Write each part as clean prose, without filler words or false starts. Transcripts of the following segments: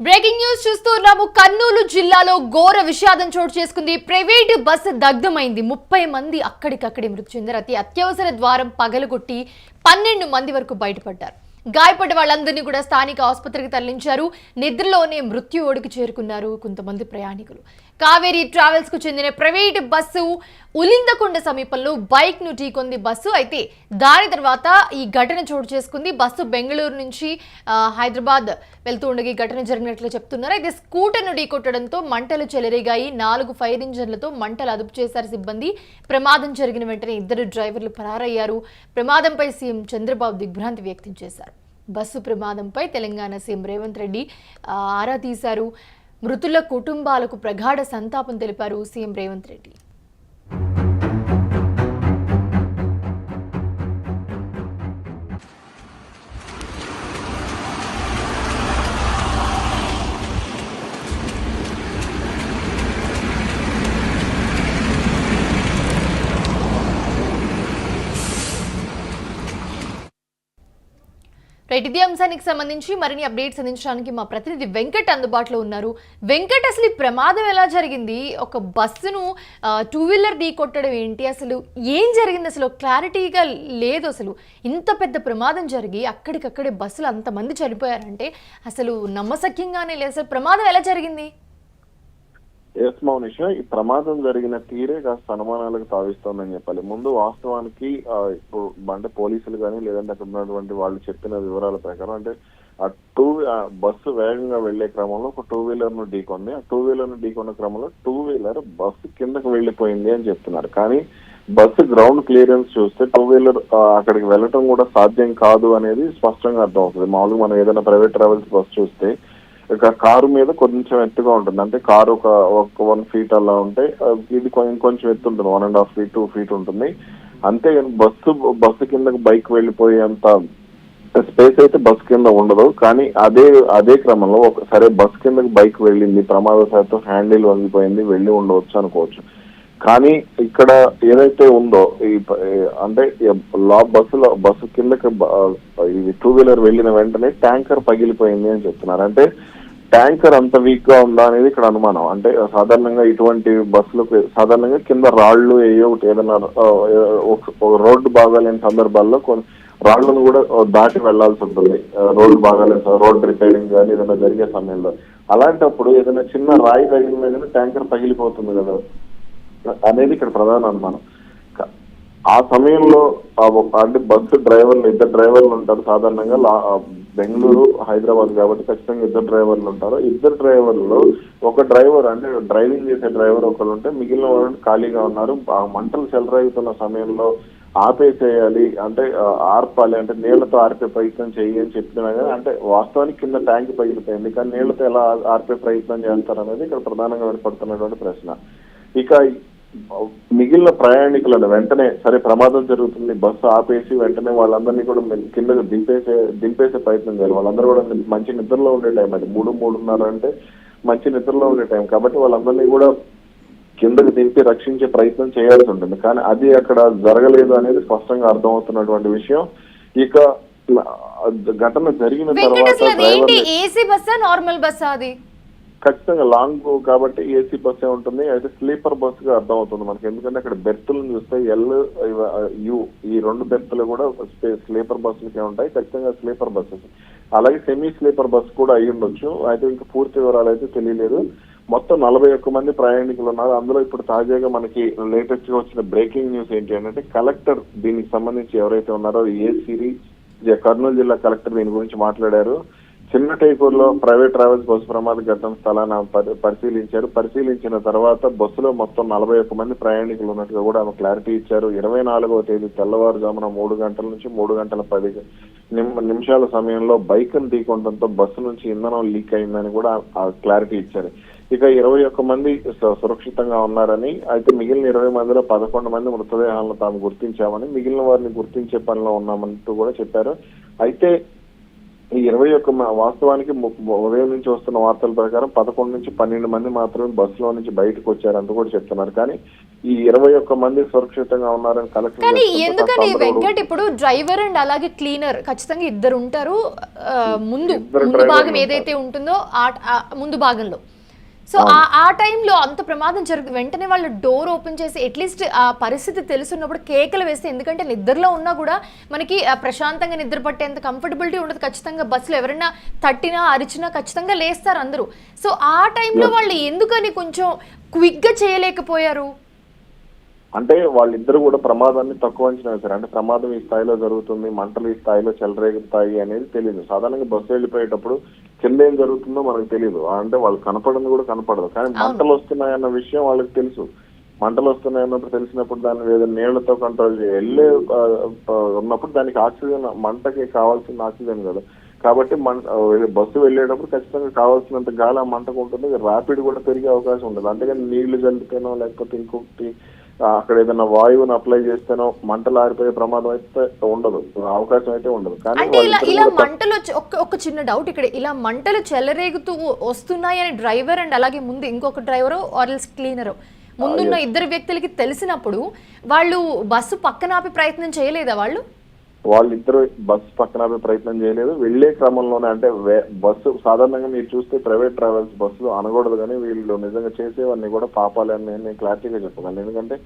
Breaking news చూస్తున్నాము. కర్నూలు జిల్లాలో ఘోర విషాదం చోటు చేసుకుంది. Private bus దగ్ధమైంది. 30 మంది అక్కడికక్కడే మృతి చెందారు. అత్యవసర ద్వారం పగలగొట్టి 12 మంది వరకు బయటపడ్డారు. గాయపడ్డ వాళ్ళందరినీ కూడా స్థానిక ఆసుపత్రికి తరలించారు. నిద్రలోనే మృత్యు ఓడికి చేరుకున్నారు కొంతమంది ప్రయాణికులు. కావేరీ ట్రావెల్స్ కు చెందిన ప్రైవేట్ బస్సు ఉలిందకొండ సమీపంలో బైక్ ను ఢీకొంది బస్సు. అయితే దాని తర్వాత ఈ ఘటన చోటు చేసుకుంది. బస్సు బెంగళూరు నుంచి హైదరాబాద్ వెళ్తూ ఉండగా ఈ ఘటన జరిగినట్లు చెప్తున్నారు. అయితే స్కూటర్ ను ఢీకొట్టడంతో మంటలు చెలరేగాయి. 4 ఫైర్ ఇంజన్లతో మంటలు అదుపు చేశారు సిబ్బంది. ప్రమాదం జరిగిన వెంటనే 2 డ్రైవర్లు పరారయ్యారు. ప్రమాదంపై సీఎం చంద్రబాబు దిగ్భ్రాంతి వ్యక్తం చేశారు. బస్సు ప్రమాదంపై తెలంగాణ సీఎం రేవంత్ రెడ్డి ఆరా తీశారు. మృతుల కుటుంబాలకు ప్రగాఢ సంతాపం తెలిపారు సీఎం రేవంత్ రెడ్డి. ఇదే అంశానికి సంబంధించి మరిన్ని అప్డేట్స్ అందించడానికి మా ప్రతినిధి వెంకట్ అందుబాటులో ఉన్నారు. వెంకట్, అసలు ఈ ప్రమాదం ఎలా జరిగింది? ఒక బస్సును 2-వీలర్ ఢీ కొట్టడం ఏంటి? అసలు ఏం జరిగింది? అసలు క్లారిటీగా లేదు. అసలు ఇంత పెద్ద ప్రమాదం జరిగి అక్కడికక్కడే బస్సులు అంతమంది చనిపోయారంటే అసలు నమ్మశక్యంగానే లేదు. అసలు ప్రమాదం ఎలా జరిగింది? ఎస్ మౌనిష, ఈ ప్రమాదం జరిగిన తీరే కాస్త అనుమానాలకు తావిస్తోందని చెప్పాలి. ముందు వాస్తవానికి ఇప్పుడు అంటే పోలీసులు కానీ లేదంటే అక్కడ ఉన్నటువంటి వాళ్ళు చెప్పిన వివరాల ప్రకారం అంటే బస్సు వేగంగా వెళ్లే క్రమంలో ఒక 2-వీలర్ ను ఢీకొంది. ఆ 2-వీలర్ ను ఢీకొన్న క్రమంలో 2-వీలర్ బస్సు కిందకు వెళ్లిపోయింది అని చెప్తున్నారు. కానీ బస్సు గ్రౌండ్ క్లియరెన్స్ చూస్తే 2-వీలర్ అక్కడికి వెళ్ళటం కూడా సాధ్యం కాదు అనేది స్పష్టంగా అర్థం అవుతుంది. మామూలుగా మనం ఏదైనా ప్రైవేట్ ట్రావెల్స్ బస్సు చూస్తే ఇక కారు మీద కొంచెం ఎత్తుగా ఉంటుంది. అంటే కారు ఒక 1 ఫీట్ అలా ఉంటే ఇది కొంచెం ఎత్తు ఉంటుంది. 1.5 ఫీట్ 2 ఫీట్ ఉంటుంది. అంతేగాని బస్సు కిందకు బైక్ వెళ్ళిపోయేంత స్పేస్ అయితే బస్సు కింద ఉండదు. కానీ అదే క్రమంలో సరే బస్సు కిందకు బైక్ వెళ్ళింది, ప్రమాదశాత్తు హ్యాండిల్ వంగిపోయింది, వెళ్ళి ఉండవచ్చు అనుకోవచ్చు. కానీ ఇక్కడ ఏదైతే ఉందో అంటే బస్సు కిందకి 2-వీలర్ వెళ్ళిన వెంటనే ట్యాంకర్ పగిలిపోయింది అని చెప్తున్నారు. అంటే ట్యాంకర్ అంత వీక్ గా ఉందా అనేది ఇక్కడ అనుమానం. అంటే సాధారణంగా ఇటువంటి బస్సులకు సాధారణంగా కింద రాళ్లు ఏదైనా రోడ్డు బాగాలేని సందర్భాల్లో రాళ్లను కూడా దాటి వెళ్లాల్సి ఉంటుంది. రోడ్డు బాగాలేదు, రోడ్ రిపేరింగ్ కానీ ఏదైనా జరిగే సమయంలో అలాంటప్పుడు ఏదైనా చిన్న రాయి తగిలిన కానీ ట్యాంకర్ పగిలిపోతుంది కదా అనేది ఇక్కడ ప్రధాన అనుమానం. ఆ సమయంలో అంటే బస్సు డ్రైవర్లు 2 డ్రైవర్లు ఉంటారు. సాధారణంగా బెంగళూరు హైదరాబాద్ కాబట్టి ఖచ్చితంగా 2 డ్రైవర్లు ఉంటారు. 2 డ్రైవర్లు ఒక డ్రైవర్ అంటే డ్రైవింగ్ చేసే డ్రైవర్ ఒకరు ఉంటే మిగిలిన వాళ్ళు ఖాళీగా ఉన్నారు. ఆ మంటలు చెలరేగుతున్న సమయంలో ఆపేసేయాలి అంటే ఆర్పాలి అంటే నీళ్లతో ఆర్పే ప్రయత్నం చేయి అని చెప్పినా కానీ అంటే వాస్తవానికి కింద ట్యాంక్ పగిలిపోయింది. కానీ నీళ్లతో ఎలా ఆర్పే ప్రయత్నం చేస్తారనేది ఇక్కడ ప్రధానంగా వినపడుతున్నటువంటి ప్రశ్న. ఇక మిగిలిన ప్రయాణికులను వెంటనే సరే ప్రమాదం జరుగుతుంది, బస్సు ఆపేసి వెంటనే వాళ్ళందరినీ కూడా కిందకు దింపేసే ప్రయత్నం చేయాలి. వాళ్ళందరూ కూడా మంచి నిద్రలో ఉండే టైం, అది 3-3:30 అంటే మంచి నిద్రలో ఉండే టైం కాబట్టి వాళ్ళందరినీ కూడా కిందకు దింపి రక్షించే ప్రయత్నం చేయాల్సి ఉంటుంది. కానీ అది అక్కడ జరగలేదు అనేది స్పష్టంగా అర్థమవుతున్నటువంటి విషయం. ఇక ఘటన జరిగిన తర్వాత ఖచ్చితంగా లాంగ్ కాబట్టి ఏసీ బస్సే ఉంటుంది. అయితే స్లీపర్ బస్ గా అర్థం అవుతుంది మనకి. ఎందుకంటే అక్కడ బెర్తులను చూస్తే యు ఈ 2 బెర్తులు కూడా స్లీపర్ బస్సులకే ఉంటాయి. ఖచ్చితంగా స్లీపర్ బస్సెస్. అలాగే సెమీ స్లీపర్ బస్ కూడా అయి ఉండొచ్చు. అయితే ఇంకా పూర్తి వివరాలు అయితే తెలియలేదు. మొత్తం 41 మంది ప్రయాణికులు ఉన్నారు. అందులో ఇప్పుడు తాజాగా మనకి లేటెస్ట్ గా వచ్చిన బ్రేకింగ్ న్యూస్ ఏంటి అంటే కలెక్టర్ దీనికి సంబంధించి ఎవరైతే ఉన్నారో కర్నూలు జిల్లా కలెక్టర్ దీని గురించి మాట్లాడారు. చిన్నటైకూరులో ప్రైవేట్ ట్రావెల్స్ బస్సు ప్రమాద ఘటన స్థలాన్ని పరిశీలించిన తర్వాత బస్సులో మొత్తం 41 మంది ప్రయాణికులు ఉన్నట్టుగా కూడా ఆమె క్లారిటీ ఇచ్చారు. 24వ తేదీ తెల్లవారుజామున 3 గంటల నుంచి 3 గంటల 10 నిమిషాల సమయంలో బైక్ ను ఢీకొనడంతో బస్సు నుంచి ఇంధనం లీక్ అయిందని కూడా క్లారిటీ ఇచ్చారు. ఇక 21 మంది సురక్షితంగా ఉన్నారని, అయితే మిగిలిన 20 మందిలో 11 మంది మృతదేహాలను తాము గుర్తించామని, మిగిలిన వారిని గుర్తించే పనిలో ఉన్నామంటూ కూడా చెప్పారు. అయితే ఈ 21 వాస్తవానికి ఉదయం నుంచి వస్తున్న వార్తల ప్రకారం 11 నుంచి 12 మంది మాత్రమే బస్సులో నుంచి బయటకు వచ్చారంటూ కూడా చెప్తున్నారు. కానీ ఈ 21 మంది సురక్షితంగా ఉన్నారని కలెక్టర్ కానీ ఎందుకని వెంకట్ ఇప్పుడు డ్రైవర్ అండ్ అలాగే క్లీనర్ ఖచ్చితంగా ఇద్దరు ఉంటారు ముందు భాగం ఏదైతే ఉంటుందో ముందు భాగంలో. సో ఆ టైంలో అంత ప్రమాదం వెంటనే వాళ్ళు డోర్ ఓపెన్ చేసి అట్లీస్ట్ ఆ పరిస్థితి తెలుసున్నప్పుడు కేకలు వేస్తే, ఎందుకంటే నిద్రలో ఉన్నా కూడా మనకి ప్రశాంతంగా నిద్ర పట్టేంత కంఫర్టబిలిటీ ఉండదు. ఖచ్చితంగా బస్సులో ఎవరైనా తట్టినా అరిచినా ఖచ్చితంగా లేస్తారు అందరూ. సో ఆ టైంలో వాళ్ళు ఎందుకని కొంచెం క్విక్గా చేయలేకపోయారు? అంటే వాళ్ళిద్దరు కూడా ప్రమాదాన్ని తక్కువ అంచనా వేశారు. అంటే ప్రమాదం ఈ స్థాయిలో జరుగుతుంది, మంటలు ఈ స్థాయిలో చెలరేగుతాయి అనేది తెలియదు. సాధారణంగా బస్సు వెళ్ళిపోయేటప్పుడు కింద ఏం జరుగుతుందో మనకు తెలియదు. అంటే వాళ్ళు కనపడింది కూడా కనపడదు, కానీ మంటలు వస్తున్నాయన్న విషయం వాళ్ళకి తెలుసు. మంటలు వస్తున్నాయన్నప్పుడు తెలిసినప్పుడు దాన్ని ఏదైనా నీళ్లతో కంట్రోల్ వెళ్ళే ఉన్నప్పుడు దానికి ఆక్సిజన్, మంటకి కావాల్సిన ఆక్సిజన్ కదా. కాబట్టి బస్సు వెళ్ళేటప్పుడు ఖచ్చితంగా కావాల్సినంత గాలి ఆ మంటకు ఉంటుంది. ర్యాపిడ్ కూడా పెరిగే అవకాశం ఉంటుంది. అంతేగాని నీళ్లు చల్లితేనో లేకపోతే ఇంకొకటి అక్కడ ఏదైనా వాయువుని అప్లై చేస్తేనో మంటలు ఆరిపోయే ప్రమాదం అయితే ఉండదు, అవకాశం అయితే ఉండదు. కానీ ఇలా మంటలు ఒక చిన్న డౌట్ ఇక్కడ, ఇలా మంటలు చెలరేగుతూ వస్తున్నాయని డ్రైవర్ అండ్ అలాగే ముందు ఇంకొక డ్రైవరు ఆర్ఎల్స్ క్లీనరు ముందున్న ఇద్దరు వ్యక్తులకి తెలిసినప్పుడు వాళ్ళు బస్సు పక్కన ఆపే ప్రయత్నం చేయలేదా? వాళ్ళిద్దరు బస్సు పక్కన ఆపే ప్రయత్నం చేయలేదు. వెళ్లే క్రమంలోనే, అంటే బస్సు సాధారణంగా మీరు చూస్తే ప్రైవేట్ ట్రావెల్స్ బస్సులు అనకూడదు, కానీ వీళ్ళు నిజంగా చేసేవన్నీ కూడా పాపాలి అని నేను క్లారిటీగా చెప్పగలను. ఎందుకంటే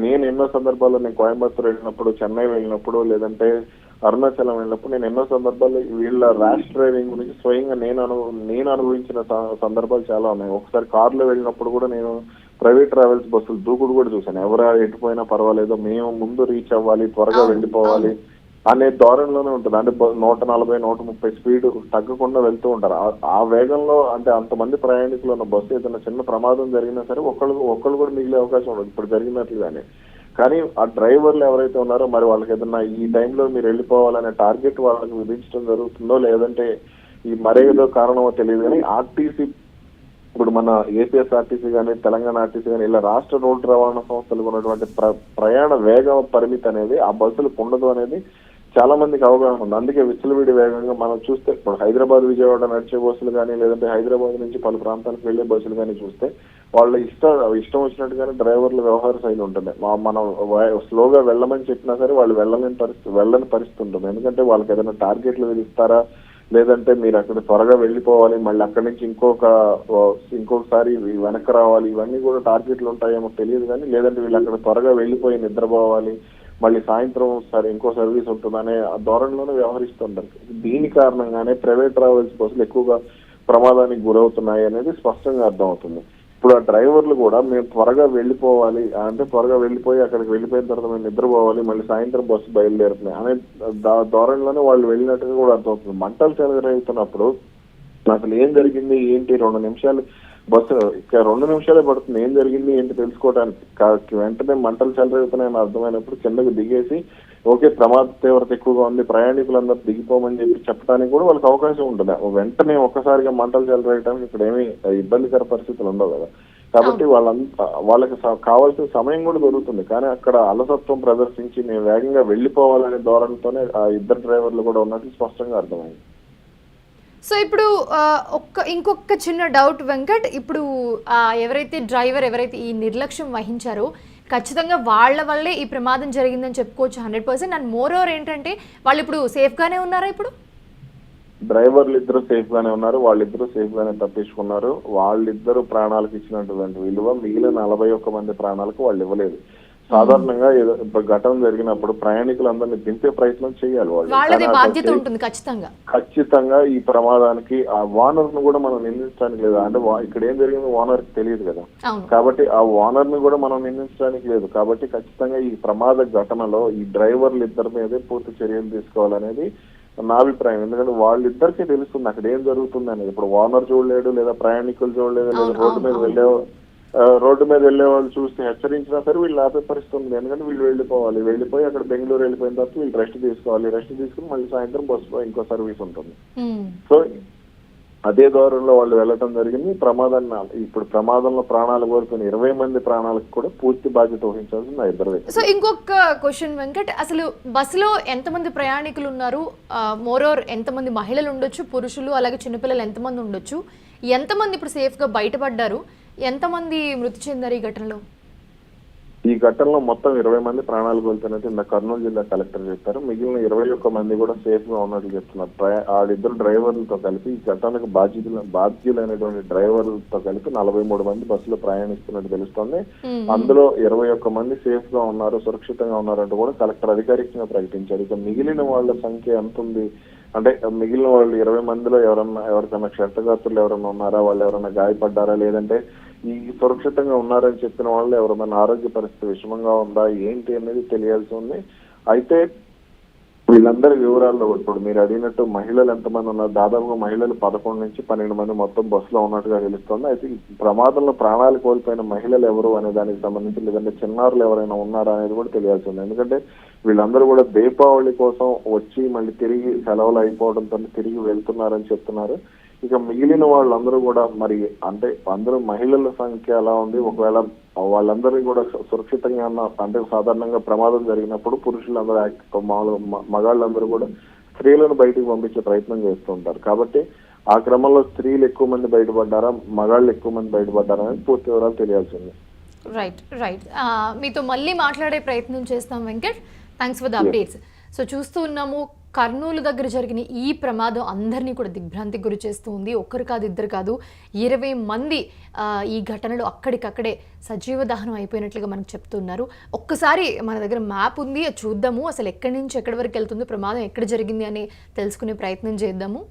నేను ఎన్నో సందర్భాల్లో, నేను కోయంబత్తూర్ వెళ్ళినప్పుడు, చెన్నై వెళ్ళినప్పుడు, లేదంటే అరుణాచలం వెళ్ళినప్పుడు నేను ఎన్నో సందర్భాల్లో వీళ్ళ ర్యాష్ డ్రైవింగ్ గురించి స్వయంగా నేను అనుభవించిన సందర్భాలు చాలా ఉన్నాయి. ఒకసారి కారులో వెళ్ళినప్పుడు కూడా నేను ప్రైవేట్ ట్రావెల్స్ బస్సులు దూకుడు కూడా చూశాను. ఎవరు ఎటుపోయినా పర్వాలేదు, మేము ముందు రీచ్ అవ్వాలి, త్వరగా వెళ్ళిపోవాలి అనే ధోరణిలోనే ఉంటుంది. అంటే 140, 130 స్పీడ్ తగ్గకుండా వెళ్తూ ఉంటారు. ఆ వేగంలో అంటే అంతమంది ప్రయాణికులు ఉన్న బస్సు ఏదైనా చిన్న ప్రమాదం జరిగినా సరే ఒక్కళ్ళు కూడా మిగిలే అవకాశం ఉండదు ఇప్పుడు జరిగినట్లుగానే. కానీ ఆ డ్రైవర్లు ఎవరైతే ఉన్నారో మరి వాళ్ళకి ఏదన్నా ఈ టైంలో మీరు వెళ్ళిపోవాలనే టార్గెట్ వాళ్ళకి విధించడం జరుగుతుందో లేదంటే ఈ మరేదో కారణమో తెలియదు, కానీ ఆర్టీసీ ఇప్పుడు మన ఏపీఎస్ఆర్టీసీ కానీ తెలంగాణ ఆర్టీసీ కానీ ఇలా రాష్ట్ర రోడ్డు రవాణా సంస్థలకు ఉన్నటువంటి ప్రయాణ వేగ పరిమితి అనేది ఆ బస్సులకు ఉండదు అనేది చాలా మందికి అవగాహన ఉంది. అందుకే విచ్చలవిడి వేగంగా మనం చూస్తే ఇప్పుడు హైదరాబాద్ విజయవాడ నడిచే బస్సులు కానీ లేదంటే హైదరాబాద్ నుంచి పలు ప్రాంతాలకు వెళ్లే బస్సులు కానీ చూస్తే వాళ్ళ ఇష్టం వచ్చినట్టుగానే డ్రైవర్ల వ్యవహార శైలి ఉంటుంది. మనం స్లోగా వెళ్ళమని చెప్పినా సరే వాళ్ళు వెళ్ళని పరిస్థితి ఉంటుంది. ఎందుకంటే వాళ్ళకి ఏదైనా టార్గెట్లు విధిస్తారా, లేదంటే మీరు అక్కడ త్వరగా వెళ్ళిపోవాలి, మళ్ళీ అక్కడి నుంచి ఇంకొకసారి వెనక్కి రావాలి, ఇవన్నీ కూడా టార్గెట్లు ఉంటాయేమో తెలియదు. కానీ లేదంటే వీళ్ళు అక్కడ త్వరగా వెళ్ళిపోయి నిద్రపోవాలి, మళ్ళీ సాయంత్రం సరే ఇంకో సర్వీస్ ఉంటుందనే ధోరణిలోనే వ్యవహరిస్తుంటారు. దీని కారణంగానే ప్రైవేట్ ట్రావెల్స్ బస్సులు ఎక్కువగా ప్రమాదానికి గురవుతున్నాయి అనేది స్పష్టంగా అర్థమవుతుంది. ఇప్పుడు ఆ డ్రైవర్లు కూడా మేము త్వరగా వెళ్ళిపోవాలి, అంటే త్వరగా వెళ్ళిపోయి అక్కడికి వెళ్ళిపోయిన తర్వాత మేము నిద్రపోవాలి, మళ్ళీ సాయంత్రం బస్సు బయలుదేరుతున్నాయి అనే ధోరణిలోనే వాళ్ళు వెళ్ళినట్టుగా కూడా అర్థమవుతుంది. మంటలు చెలరేగుతున్నప్పుడు అసలు ఏం జరిగింది ఏంటి, 2 నిమిషాలు బస్సు ఇక్కడ 2 నిమిషాలే పడుతుంది ఏం జరిగింది ఏంటి తెలుసుకోవడానికి. వెంటనే మంటలు చెలరేగుతున్నాయని అర్థమైనప్పుడు కిందకు దిగేసి ఓకే ప్రమాద తీవ్రత ఎక్కువగా ఉంది, ప్రయాణికులందరూ దిగిపోమని చెప్పడానికి కూడా వాళ్ళకి అవకాశం ఉంటుంది. వెంటనే ఒక్కసారిగా మంటలు చెలరేయడానికి ఇక్కడ ఏమీ ఇబ్బందికర పరిస్థితులు ఉండవు కదా. కాబట్టి వాళ్ళకి కావాల్సిన సమయం కూడా దొరుకుతుంది. కానీ అక్కడ అలసత్వం ప్రదర్శించి మేము వేగంగా వెళ్ళిపోవాలనే ధోరణితోనే ఆ ఇద్దరు డ్రైవర్లు కూడా ఉన్నట్టు స్పష్టంగా అర్థమైంది. సో ఇప్పుడు ఇంకొక చిన్న డౌట్ వెంకట్, ఇప్పుడు ఎవరైతే డ్రైవర్ ఎవరైతే ఈ నిర్లక్ష్యం వహించారో ఖచ్చితంగా వాళ్ళ వల్లే ఈ ప్రమాదం జరిగిందని చెప్పుకోవచ్చు 100%. అండ్ మోర్ ఓవర్ ఏంటంటే వాళ్ళు ఇప్పుడు సేఫ్గానే ఉన్నారా? ఇప్పుడు డ్రైవర్లు ఇద్దరు సేఫ్ గానే ఉన్నారు, వాళ్ళిద్దరూ సేఫ్ గానే తప్పించుకున్నారు. వాళ్ళిద్దరు ప్రాణాలకు ఇచ్చినటువంటి విలువ మిగిలిన 41 మంది ప్రాణాలకు వాళ్ళు ఇవ్వలేదు. సాధారణంగా ఘటన జరిగినప్పుడు ప్రయాణికులందరినీ దింపే ప్రయత్నం చేయాలి వాళ్ళు. ఖచ్చితంగా ఈ ప్రమాదానికి ఆ ఓనర్ ను కూడా మనం నిందించడానికి లేదు. అంటే ఇక్కడ ఏం జరిగిందో ఓనర్ కి తెలియదు కదా, కాబట్టి ఆ ఓనర్ ని కూడా మనం నిందించడానికి లేదు. కాబట్టి ఖచ్చితంగా ఈ ప్రమాద ఘటనలో ఈ డ్రైవర్లు ఇద్దరి మీదే పూర్తి చర్యలు తీసుకోవాలనేది నా అభిప్రాయం. ఎందుకంటే వాళ్ళిద్దరికీ తెలుస్తుంది అక్కడ ఏం జరుగుతుంది అనేది. ఇప్పుడు ఓనర్ చూడలేడు, లేదా ప్రయాణికులు చూడలేదు, లేదా రోడ్డు మీద వెళ్లే వాళ్ళు చూస్తే హెచ్చరించినా సరే వీళ్ళు ఆపే పరిస్థితి ఉంది. ఎందుకంటే వీళ్ళు వెళ్ళిపోయి అక్కడ బెంగళూరు వెళ్ళిపోయిన తర్వాత వీళ్ళు రెస్ట్ తీసుకోవాలి, రెస్ట్ తీసుకుని మళ్ళీ సాయంత్రం బస్సులో ఇంకో సర్వీస్ ఉంటుంది. సో అదే దూరంలో వాళ్ళు వెళ్ళటం జరిగింది. ఇప్పుడు ప్రమాదంలో ప్రాణాలు కోల్పోయిన 20 మంది ప్రాణాలకు కూడా పూర్తి బాధ్యత వహించాల్సింది ఆ ఇద్దరు వ్యక్తులు. సో ఇంకొక క్వశ్చన్ వెంకట్, అసలు బస్సులో ఎంతమంది ప్రయాణికులు ఉన్నారు? మోరోర్ ఎంతమంది మహిళలు ఉండొచ్చు, పురుషులు అలాగే చిన్నపిల్లలు ఎంతమంది ఉండొచ్చు? ఎంతమంది ఇప్పుడు సేఫ్ గా బయటపడ్డారు? ఎంతమంది మృతి చెందారు ఈ ఘటనలో? ఈ ఘటనలో మొత్తం 20 మంది ప్రాణాలు కోల్పోయినట్టు ఇంత కర్నూలు జిల్లా కలెక్టర్ చెప్పారు. మిగిలిన 21 మంది కూడా సేఫ్ గా ఉన్నట్లు చెప్తున్నారు. ఆడిద్దరు డ్రైవర్లతో కలిపి ఈ ఘటనకు బాధ్యులైనటువంటి డ్రైవర్లతో కలిపి 43 మంది బస్సులో ప్రయాణిస్తున్నట్టు తెలుస్తోంది. అందులో 21 మంది సేఫ్ గా ఉన్నారు, సురక్షితంగా ఉన్నారంటూ కూడా కలెక్టర్ అధికారికంగా ప్రకటించారు. ఇక మిగిలిన వాళ్ళ సంఖ్య ఎంత ఉంది అంటే మిగిలిన వాళ్ళు 20 మందిలో ఎవరికైనా క్షతగాత్రులు ఎవరైనా ఉన్నారా, వాళ్ళు ఎవరైనా గాయపడ్డారా, లేదంటే ఈ సురక్షితంగా ఉన్నారని చెప్పిన వాళ్ళు ఎవరైనా ఆరోగ్య పరిస్థితి విషమంగా ఉందా ఏంటి అనేది తెలియాల్సి ఉంది. అయితే వీళ్ళందరి వివరాల్లో ఇప్పుడు మీరు అడిగినట్టు మహిళలు ఎంతమంది ఉన్నారు, దాదాపుగా మహిళలు 11 నుంచి 12 మంది మొత్తం బస్సులో ఉన్నట్టుగా తెలుస్తోంది. అయితే ఈ ప్రమాదంలో ప్రాణాలు కోల్పోయిన మహిళలు ఎవరు అనే దానికి సంబంధించి లేదంటే చిన్నారులు ఎవరైనా ఉన్నారా అనేది కూడా తెలియాల్సి ఉంది. ఎందుకంటే వీళ్ళందరూ కూడా దీపావళి కోసం వచ్చి మళ్ళీ తిరిగి సెలవులు అయిపోవడంతో తిరిగి వెళ్తున్నారని చెప్తున్నారు. ఇక మిగిలిన వాళ్ళందరూ కూడా మరి అంటే అందరూ మహిళల సంఖ్య ఎలా ఉంది, ఒకవేళ వాళ్ళందరినీ కూడా సురక్షితంగా ఉన్న అంటే సాధారణంగా ప్రమాదం జరిగినప్పుడు పురుషులందరూ మగాళ్ళందరూ కూడా స్త్రీలను బయటికి పంపించే ప్రయత్నం చేస్తుంటారు. కాబట్టి ఆ క్రమంలో స్త్రీలు ఎక్కువ మంది బయటపడ్డారా, మగాళ్ళు ఎక్కువ మంది బయటపడ్డారా అనేది పూర్తి వివరాలు తెలియాల్సింది. రైట్ మీతో మళ్ళీ మాట్లాడే ప్రయత్నం చేస్తాం Venkat. Thanks for the updates. So చూస్తూ ఉన్నాము కర్నూలు దగ్గర జరిగిన ఈ ప్రమాదం అందరినీ కూడా దిగ్భ్రాంతికి గురి చేస్తూ ఉంది. ఒక్కరు కాదు, ఇద్దరు కాదు, 20 మంది ఈ ఘటనలో అక్కడికక్కడే సజీవ దహనం అయిపోయినట్లుగా మనకు చెప్తున్నారు. ఒక్కసారి మన దగ్గర మ్యాప్ ఉంది, చూద్దాము అసలు ఎక్కడి నుంచి ఎక్కడి వరకు వెళ్తుంది, ప్రమాదం ఎక్కడ జరిగింది అని తెలుసుకునే ప్రయత్నం చేద్దాము.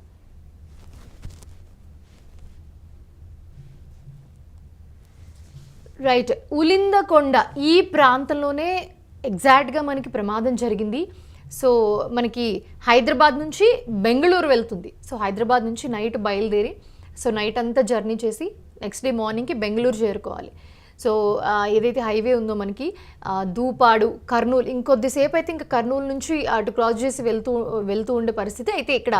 రైట్, ఉలిందకొండ ఈ ప్రాంతంలోనే ఎగ్జాక్ట్గా మనకి ప్రమాదం జరిగింది. సో మనకి హైదరాబాద్ నుంచి బెంగళూరు వెళ్తుంది. సో హైదరాబాద్ నుంచి నైట్ బయలుదేరి సో నైట్ అంతా జర్నీ చేసి నెక్స్ట్ డే మార్నింగ్కి బెంగళూరు చేరుకోవాలి. సో ఏదైతే హైవే ఉందో మనకి దూపాడు కర్నూలు, ఇంకొద్దిసేపు అయితే ఇంకా కర్నూలు నుంచి అటు క్రాస్ చేసి వెళ్తూ ఉండే పరిస్థితి. అయితే ఇక్కడ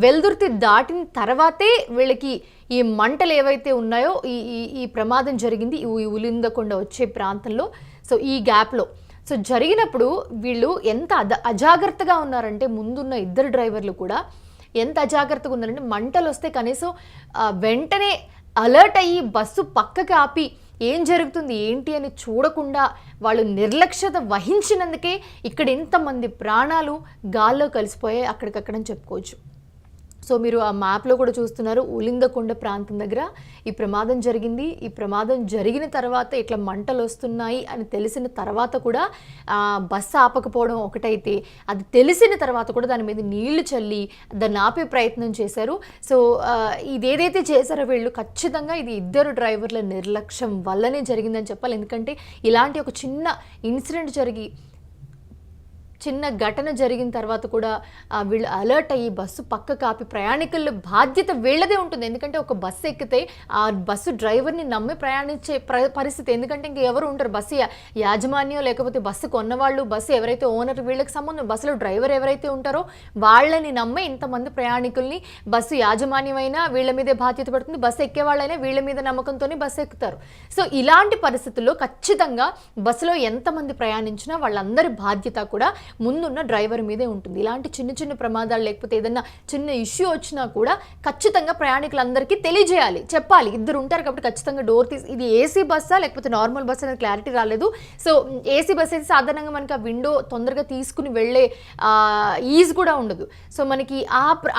వెల్దుర్తి దాటిన తర్వాతే వీళ్ళకి ఈ మంటలు ఏవైతే ఉన్నాయో ఈ ప్రమాదం జరిగింది ఈ ఉలిందకొండ వచ్చే ప్రాంతంలో. సో ఈ గ్యాప్లో సో జరిగినప్పుడు వీళ్ళు ఎంత అజాగ్రత్తగా ఉన్నారంటే ముందున్న ఇద్దరు డ్రైవర్లు కూడా ఎంత అజాగ్రత్తగా ఉన్నారంటే మంటలు వస్తే కనీసం వెంటనే అలర్ట్ అయ్యి బస్సు పక్కకి ఆపి ఏం జరుగుతుంది ఏంటి అని చూడకుండా వాళ్ళు నిర్లక్ష్యత వహించినందుకే ఇక్కడ ఎంతమంది ప్రాణాలు గాల్లో కలిసిపోయాయి అక్కడికక్కడని చెప్పుకోవచ్చు. సో మీరు ఆ మ్యాప్లో కూడా చూస్తున్నారు ఉలిందకొండ ప్రాంతం దగ్గర ఈ ప్రమాదం జరిగింది. ఈ ప్రమాదం జరిగిన తర్వాత ఇట్లా మంటలు వస్తున్నాయి అని తెలిసిన తర్వాత కూడా బస్సు ఆపకపోవడం ఒకటైతే, అది తెలిసిన తర్వాత కూడా దాని మీద నీళ్లు చల్లి దాన్ని ఆపే ప్రయత్నం చేశారు. సో ఇదేదైతే చేశారో వీళ్ళు ఖచ్చితంగా ఇది ఇద్దరు డ్రైవర్ల నిర్లక్ష్యం వల్లనే జరిగిందని చెప్పాలి. ఎందుకంటే ఇలాంటి ఒక చిన్న ఇన్సిడెంట్ చిన్న ఘటన జరిగిన తర్వాత కూడా వీళ్ళు అలర్ట్ అయ్యి బస్సు పక్క కాపి ప్రయాణికుల బాధ్యత వీళ్ళదే ఉంటుంది. ఎందుకంటే ఒక బస్సు ఎక్కితే ఆ బస్సు డ్రైవర్ని నమ్మి ప్రయాణించే పరిస్థితి. ఎందుకంటే ఇంక ఎవరు ఉంటారు, బస్సు యాజమాన్యం లేకపోతే బస్సు కొన్నవాళ్ళు, బస్సు ఎవరైతే ఓనర్ వీళ్ళకి సంబంధం, బస్సులో డ్రైవర్ ఎవరైతే ఉంటారో వాళ్ళని నమ్మే ఇంతమంది ప్రయాణికుల్ని బస్సు యాజమాన్యమైనా వీళ్ళ మీదే బాధ్యత పడుతుంది, బస్సు ఎక్కే వాళ్ళైనా వీళ్ళ మీద నమ్మకంతోనే బస్సు ఎక్కుతారు. సో ఇలాంటి పరిస్థితుల్లో ఖచ్చితంగా బస్సులో ఎంతమంది ప్రయాణించినా వాళ్ళందరి బాధ్యత కూడా ముందున్న డ్రైవర్ మీదే ఉంటుంది. ఇలాంటి చిన్న చిన్న ప్రమాదాలు లేకపోతే ఏదన్నా చిన్న ఇష్యూ వచ్చినా కూడా ఖచ్చితంగా ప్రయాణికులందరికీ తెలియజేయాలి, చెప్పాలి. ఇద్దరు ఉంటారు కాబట్టి ఖచ్చితంగా డోర్ తీసి, ఇది ఏసీ బస్సా లేకపోతే నార్మల్ బస్ అనేది క్లారిటీ రాలేదు. సో ఏసీ బస్ అయితే సాధారణంగా మనకి ఆ విండో తొందరగా తీసుకుని వెళ్ళే ఈజ్ కూడా ఉండదు. సో మనకి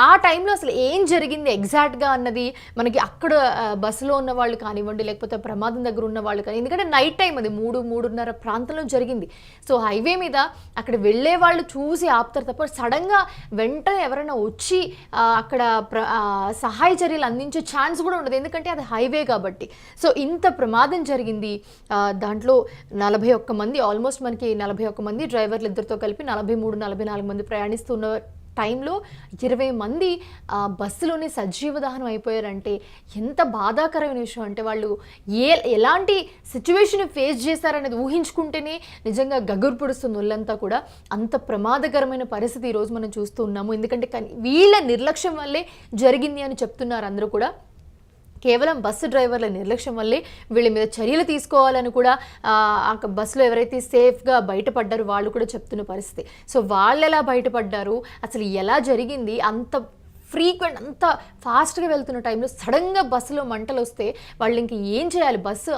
ఆ టైంలో అసలు ఏం జరిగింది ఎగ్జాక్ట్గా అన్నది మనకి అక్కడ బస్సులో ఉన్న వాళ్ళు కానివ్వండి లేకపోతే ప్రమాదం దగ్గర ఉన్న వాళ్ళు కానీ, ఎందుకంటే నైట్ టైం అది 3-3:30 ప్రాంతంలో జరిగింది. సో హైవే మీద అక్కడ వెళ్ళే వాళ్ళు చూసి ఆపుతారు తప్ప సడన్గా వెంటనే ఎవరైనా వచ్చి అక్కడ సహాయ చర్యలు అందించే ఛాన్స్ కూడా ఉండదు. ఎందుకంటే అది హైవే కాబట్టి. సో ఇంత ప్రమాదం జరిగింది. దాంట్లో 41 మంది, ఆల్మోస్ట్ మనకి 41 మంది డ్రైవర్లు ఇద్దరితో కలిపి 43-44 మంది ప్రయాణిస్తున్న టైంలో 20 మంది బస్సులోనే సజీవ దహనం అయిపోయారంటే ఎంత బాధాకరమైన విషయం. అంటే వాళ్ళు ఎలాంటి సిచ్యువేషన్ ఫేస్ చేశారనేది ఊహించుకుంటేనే నిజంగా గగురు పొడుస్తుంది ఒళ్ళంతా కూడా. అంత ప్రమాదకరమైన పరిస్థితి ఈరోజు మనం చూస్తూ ఉన్నాము. ఎందుకంటే వీళ్ళ నిర్లక్ష్యం వల్లే జరిగింది అని చెప్తున్నారు అందరూ కూడా. కేవలం బస్సు డ్రైవర్ల నిర్లక్ష్యం వల్లే వీళ్ళ మీద చర్యలు తీసుకోవాలని కూడా బస్సులో ఎవరైతే సేఫ్గా బయటపడ్డారో వాళ్ళు కూడా చెప్తున్న పరిస్థితి. సో వాళ్ళు ఎలా బయటపడ్డారు, అసలు ఎలా జరిగింది, అంత ఫ్రీక్వెంట్ అంత ఫాస్ట్గా వెళ్తున్న టైంలో సడన్గా బస్సులో మంటలు వస్తే వాళ్ళు ఇంక ఏం చేయాలి? బస్సు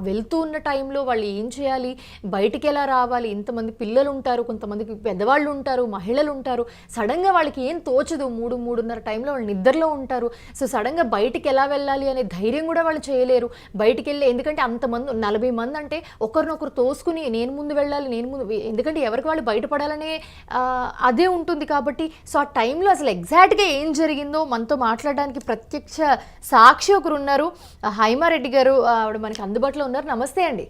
వెళ్తూ ఉన్న టైంలో వాళ్ళు ఏం చేయాలి? బయటికి ఎలా రావాలి? ఇంతమంది పిల్లలు ఉంటారు, కొంతమందికి పెద్దవాళ్ళు ఉంటారు, మహిళలు ఉంటారు. సడన్గా వాళ్ళకి ఏం తోచదు, 3-3:30 టైంలో వాళ్ళు నిద్రలో ఉంటారు. సో సడన్గా బయటికి ఎలా వెళ్ళాలి అనే ధైర్యం కూడా వాళ్ళు చేయలేరు. బయటికి వెళ్ళి, ఎందుకంటే అంతమంది 40 మంది అంటే ఒకరినొకరు తోసుకుని నేను ముందు వెళ్ళాలి, నేను ముందు, ఎందుకంటే ఎవరికి వాళ్ళు బయటపడాలనే అదే ఉంటుంది కాబట్టి. సో ఆ టైంలో అసలు ఎగ్జాక్ట్గా ఏం జరిగిందో మనతో మాట్లాడడానికి ప్రత్యక్ష సాక్షి ఒకరు ఉన్నారు, హైమారెడ్డి గారు. ఆవిడ మనకి అందుబాటులో ఉన్నారు. నమస్తే అండి.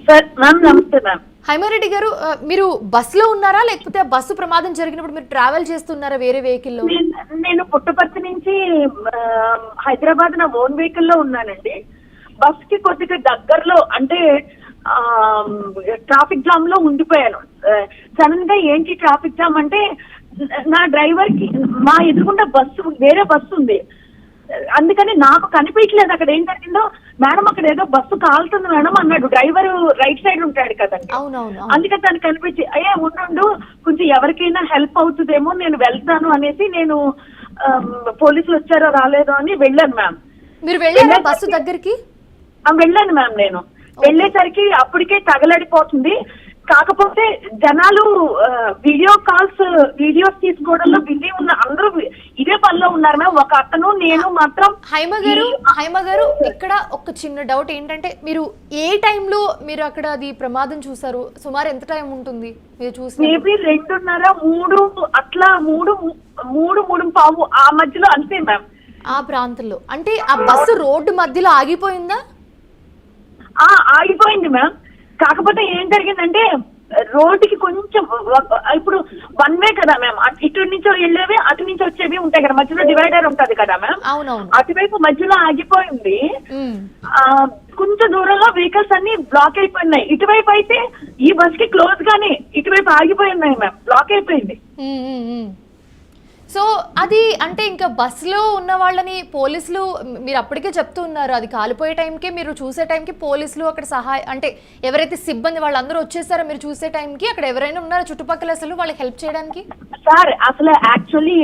సార్ మ్యామ్, నమస్తే మ్యామ్. హైమారెడ్డి గారు, మీరు బస్సులో ఉన్నారా లేకపోతే బస్సు ప్రమాదం జరిగినప్పుడు మీరు ట్రావెల్ చేస్తున్నారా వేరే వెహికల్లో? నేను పుట్టపర్తి నుంచి హైదరాబాద్ నా ఓన్ వెహికల్ లో ఉన్నానండి. బస్ కి కొద్దిగా దగ్గరలో అంటే ట్రాఫిక్ జామ్ లో ఉండిపోయాను. సడన్ గా ఏంటి ట్రాఫిక్ జామ్ అంటే, నా డ్రైవర్ కి మా ఎదురుగుండా వేరే బస్సు ఉంది. అందుకని నాకు కనిపించలేదు అక్కడ ఏం జరిగిందో. మేడం అక్కడ ఏదో బస్సు కాలుతుంది మేడం అన్నాడు. డ్రైవర్ రైట్ సైడ్ ఉంటాడు కదండి, అందుకని తనకు కనిపించి అయ్యే ఉండు కొంచెం ఎవరికైనా హెల్ప్ అవుతుందేమో, నేను వెళ్తాను అనేసి నేను పోలీసులు వచ్చారో రాలేదో అని వెళ్ళాను మ్యామ్. మీరు వెళ్ళారా బస్సు దగ్గరికి? వెళ్ళాను మ్యామ్. నేను వెళ్ళేసరికి అప్పటికే తగలడిపోతుంది. కాకపోతే జనాలు వీడియోస్ తీసుకోవడంలో బిజీ ఉన్న అందరూ ఇదే పనిలో ఉన్నారు మ్యామ్. ఒక అతను నేను మాత్రం. హైమ గారు, ఇక్కడ ఒక చిన్న డౌట్ ఏంటంటే, మీరు ఏ టైంలో మీరు అక్కడ అది ప్రమాదం చూసారు? సుమారు ఎంత టైం ఉంటుంది మీరు చూసి? మేబీ 2:30, 3 అట్లా 3:15 ఆ మధ్యలో అంతే మ్యామ్. ఆ ప్రాంతంలో అంటే ఆ బస్సు రోడ్డు మధ్యలో ఆగిపోయిందా? ఆగిపోయింది మ్యామ్. కాకపోతే ఏం జరిగిందంటే, రోడ్డుకి కొంచెం ఇప్పుడు 1 వే కదా మ్యామ్, ఇటు నుంచి వెళ్ళేవి అటు నుంచి వచ్చేవి ఉంటాయి కదా, మధ్యలో డివైడర్ ఉంటది కదా మ్యామ్. అవునవును. అటువైపు మధ్యలో ఆగిపోయింది. కొంచెం దూరంలో వెహికల్స్ అన్ని బ్లాక్ అయిపోయినాయి. ఇటువైపు అయితే ఈ బస్ కి క్లోజ్ గానే ఇటువైపు ఆగిపోయినాయి మ్యామ్, బ్లాక్ అయిపోయింది. సో అది అంటే ఇంకా బస్సులో ఉన్న వాళ్ళని పోలీసులు, మీరు అప్పటికే చెప్తూ ఉన్నారు, అది కాలిపోయే టైంకి మీరు చూసే టైంకి పోలీసులు అక్కడ అంటే ఎవరైతే సిబ్బంది వాళ్ళందరూ వచ్చేసారో మీరు చూసే టైంకి అక్కడ ఎవరైనా ఉన్నారో చుట్టుపక్కల అసలు వాళ్ళకి హెల్ప్ చేయడానికి? సార్ అసలు యాక్చువల్లీ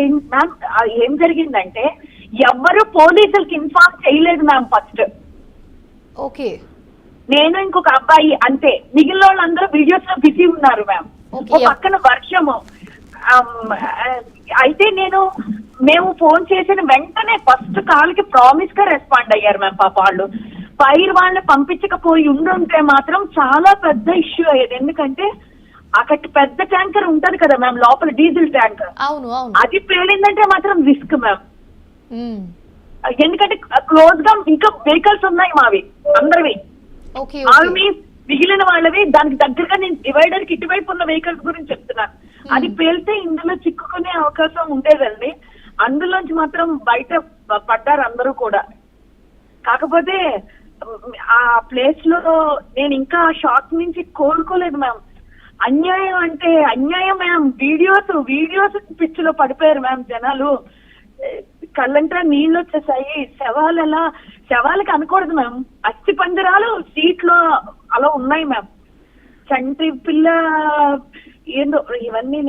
ఏం జరిగిందంటే, ఎవ్వరు పోలీసులకి ఇన్ఫార్మ్ చేయలేదు మ్యామ్ ఫస్ట్. ఓకే. నేను ఇంకొక అబ్బాయి అంతే, మిగిలిన వాళ్ళందరూ వీడియోస్ లో బిజీ ఉన్నారు మ్యామ్. పక్కన వర్షము అయితే మేము ఫోన్ చేసిన వెంటనే ఫస్ట్ కాల్ కి ప్రామిస్ గా రెస్పాండ్ అయ్యారు మ్యామ్. పాప వాళ్ళు ఫైర్ వాళ్ళని పంపించకపోయి ఉండుంటే మాత్రం చాలా పెద్ద ఇష్యూ అయ్యేది. ఎందుకంటే అక్కడ పెద్ద ట్యాంకర్ ఉంటది కదా మ్యామ్, లోపల డీజిల్ ట్యాంకర్, అది పేలిందంటే మాత్రం రిస్క్ మ్యామ్. ఎందుకంటే క్లోజ్ గా ఇంకా వెహికల్స్ ఉన్నాయి మావి అందరివి, అవి మిగిలిన వాళ్ళవి. దానికి దగ్గరగా నేను డివైడర్ కి ఇటువైపు ఉన్న వెహికల్స్ గురించి చెప్తున్నాను. అది పేలితే ఇందులో చిక్కుకునే అవకాశం ఉండేదండి. అందులోంచి మాత్రం బయట పడ్డారు అందరూ కూడా. కాకపోతే ఆ ప్లేస్ లో నేను ఇంకా షాక్ నుంచి కోలుకోలేదు మ్యామ్. అన్యాయం అంటే అన్యాయం మ్యామ్. వీడియోస్ పిచ్చిలో పడిపోయారు మ్యామ్ జనాలు. కళ్ళంటే నీళ్ళు వచ్చేసాయి. శవాలకి అనకూడదు మ్యామ్, అస్థి పంజరాలు సీట్ లో అలా ఉన్నాయి మ్యామ్. చంటి పిల్ల ఏందో ఇవన్నీ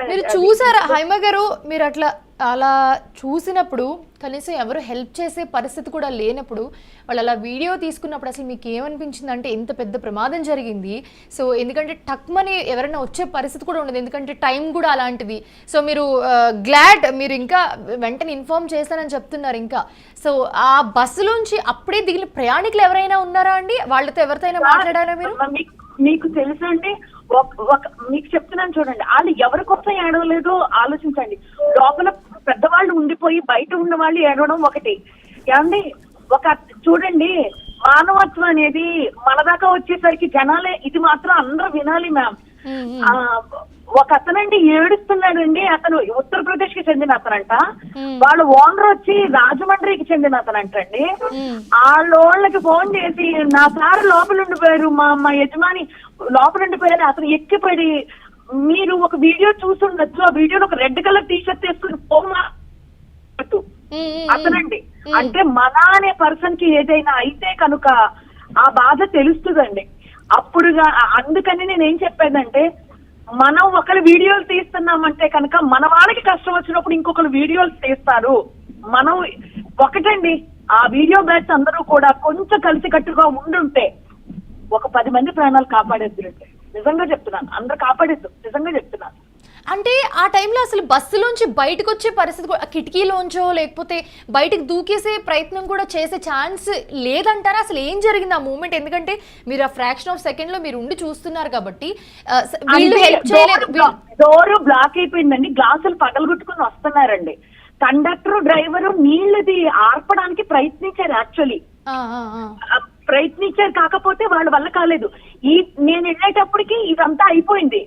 మీరు చూసారా హైమ గారు? మీరు అలా చూసినప్పుడు కనీసం ఎవరు హెల్ప్ చేసే పరిస్థితి కూడా లేనప్పుడు వాళ్ళు అలా వీడియో తీసుకున్నప్పుడు అసలు మీకు ఏమనిపించింది? అంటే ఇంత పెద్ద ప్రమాదం జరిగింది. సో ఎందుకంటే టక్మని ఎవరైనా వచ్చే పరిస్థితి కూడా ఉండదు, ఎందుకంటే టైం కూడా అలాంటిది. సో మీరు గ్లాడ్ మీరు ఇంకా వెంటనే ఇన్ఫార్మ్ చేశానని చెప్తున్నారు ఇంకా. సో ఆ బస్సులోంచి అప్పుడే దిగిన ప్రయాణికులు ఎవరైనా ఉన్నారా అండి? వాళ్ళతో ఎవరితో మాట్లాడారా మీరు? మీకు తెలుసా అండి, మీకు చెప్తున్నాను చూడండి, వాళ్ళు ఎవరి కోసం ఏడవలేదో ఆలోచించండి. లోపల పెద్దవాళ్ళు ఉండిపోయి బయట ఉన్న వాళ్ళు ఏడవడం ఒకటి. ఏమండి చూడండి, మానవత్వం అనేది మన దాకా వచ్చేసరికి జనాలే, ఇది మాత్రం అందరూ వినాలి మ్యామ్. ఒక అతనండి ఏడుస్తున్నాడండి. అతను ఉత్తరప్రదేశ్ కి చెందిన అతనంట. వాళ్ళ ఓనర్ వచ్చి రాజమండ్రికి చెందిన అతనంటండి. వాళ్ళకి ఫోన్ చేసి నా సార్ లోపల ఉండిపోయారు, మా యజమాని లోపల ఉండిపోయారు. అతను ఎక్కిపడి, మీరు ఒక వీడియో చూసుండొచ్చు, ఆ వీడియోలో ఒక రెడ్ కలర్ టీ షర్ట్ వేసుకుని పోమా అతనండి. అంటే మన అనే పర్సన్ కి ఏదైనా అయితే కనుక ఆ బాధ తెలుస్తుందండి అప్పుడుగా. అందుకని నేను ఏం చెప్పేదంటే, మనం ఒకరు వీడియోలు తీస్తున్నామంటే కనుక మన వాళ్ళకి కష్టం వచ్చినప్పుడు ఇంకొకరు వీడియోలు తీస్తారు. మనం ఒకటండి, ఆ వీడియో బ్యాచ్ అందరూ కూడా కొంచెం కలిసికట్టుగా ఉండుంటే ఒక 10 మంది ప్రాణాలు కాపాడేద్దురంటే. నిజంగా చెప్తున్నాను, అందరూ కాపాడేద్దు, నిజంగా చెప్తున్నాను. అంటే ఆ టైంలో అసలు బస్సులోంచి బయటకు వచ్చే పరిస్థితి కిటికీలోంచో లేకపోతే బయటకు దూకేసే ప్రయత్నం కూడా చేసే ఛాన్స్ లేదంటారా? అసలు ఏం జరిగింది ఆ మూమెంట్? ఎందుకంటే మీరు ఆ ఫ్రాక్షన్ ఆఫ్ సెకండ్ లో మీరు ఉండి చూస్తున్నారు కాబట్టి వీళ్ళు హెల్ప్ చేయలేదు. డోర్ బ్లాక్ అయిపోయిందండి, గ్లాసులు పగలగొట్టుకుని వస్తున్నారండి. కండక్టర్ డ్రైవరు నీళ్ళది ఆర్పడానికి ప్రయత్నించారు, యాక్చువల్లీ ప్రయత్నించారు, కాకపోతే వాళ్ళ వల్ల కాలేదు. నేను వెళ్ళేటప్పటికి ఇదంతా అయిపోయింది.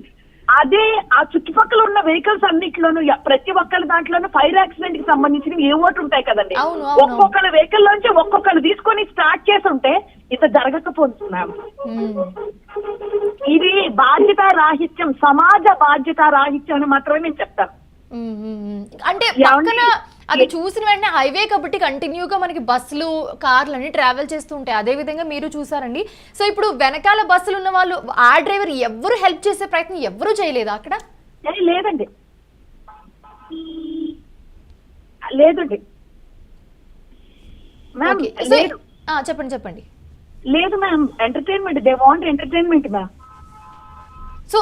అదే ఆ చుట్టుపక్కల ఉన్న వెహికల్స్ అన్నిట్లోనూ ప్రతి ఒక్కరి దాంట్లోనూ ఫైర్ యాక్సిడెంట్ కి సంబంధించినవి ఏ ఓటు ఉంటాయి కదండి. ఒక్కొక్కరి వెహికల్ లోంచి ఒక్కొక్కరు తీసుకొని స్టార్ట్ చేసి ఉంటే ఇంత జరగకపోతున్నాం. ఇది బాధ్యత రాహిత్యం, సమాజ బాధ్యత రాహిత్యం అని మాత్రమే నేను చెప్తాను. అంటే పక్కన అది చూసిన వెంటనే హైవే కాబట్టి కంటిన్యూగా మనకి బస్సులు కార్లు అన్ని ట్రావెల్ చేస్తూ ఉంటాయి. అదే విధంగా మీరు చూసారండి. సో ఇప్పుడు వెనకాల బస్సులు ఉన్న వాళ్ళు, ఆ డ్రైవర్ ఎవరు హెల్ప్ చేసే ప్రయత్నం ఎవరు చేయలేదా అక్కడ? లేదండి, లేదండి మ్యామ్. చెప్పండి. లేదు ma'am, entertainment, they want entertainment ma'am. So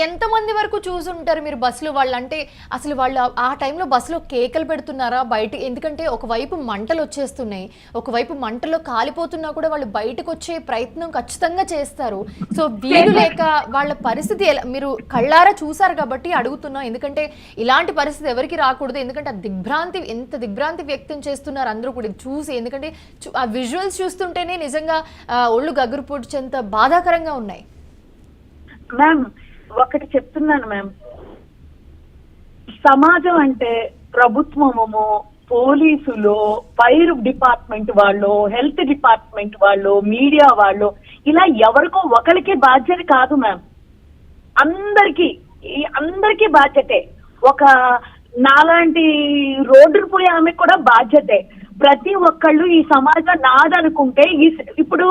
ఎంతమంది వరకు చూసుంటారు మీరు బస్సులో? వాళ్ళు అంటే అసలు వాళ్ళు ఆ టైంలో బస్సులో కేకలు పెడుతున్నారా బయట? ఎందుకంటే ఒకవైపు మంటలు వచ్చేస్తున్నాయి, ఒకవైపు మంటలో కాలిపోతున్నా కూడా వాళ్ళు బయటకు వచ్చే ప్రయత్నం ఖచ్చితంగా చేస్తారు. సో వీలు లేక వాళ్ళ పరిస్థితి మీరు కళ్ళారా చూసారు కాబట్టి అడుగుతున్నాం. ఎందుకంటే ఇలాంటి పరిస్థితి ఎవరికి రాకూడదు. ఎందుకంటే ఎంత దిగ్భ్రాంతి వ్యక్తం చేస్తున్నారు అందరూ కూడా చూసి. ఎందుకంటే ఆ విజువల్స్ చూస్తుంటేనే నిజంగా ఒళ్ళు గగురు పొడిచేంత బాధాకరంగా ఉన్నాయి. మ్యామ్ ఒకటి చెప్తున్నాను మ్యామ్, సమాజం అంటే ప్రభుత్వము, పోలీసులు, ఫైర్ డిపార్ట్మెంట్ వాళ్ళు, హెల్త్ డిపార్ట్మెంట్ వాళ్ళు, మీడియా వాళ్ళు, ఇలా ఎవరికో ఒకరికి బాధ్యత కాదు మ్యామ్. అందరికీ బాధ్యతే. ఒక నాలాంటి రోడ్డు పోయే ఆమెకు కూడా బాధ్యతే. ప్రతి ఒక్కళ్ళు ఈ సమాజం నాదనుకుంటే ఇప్పుడు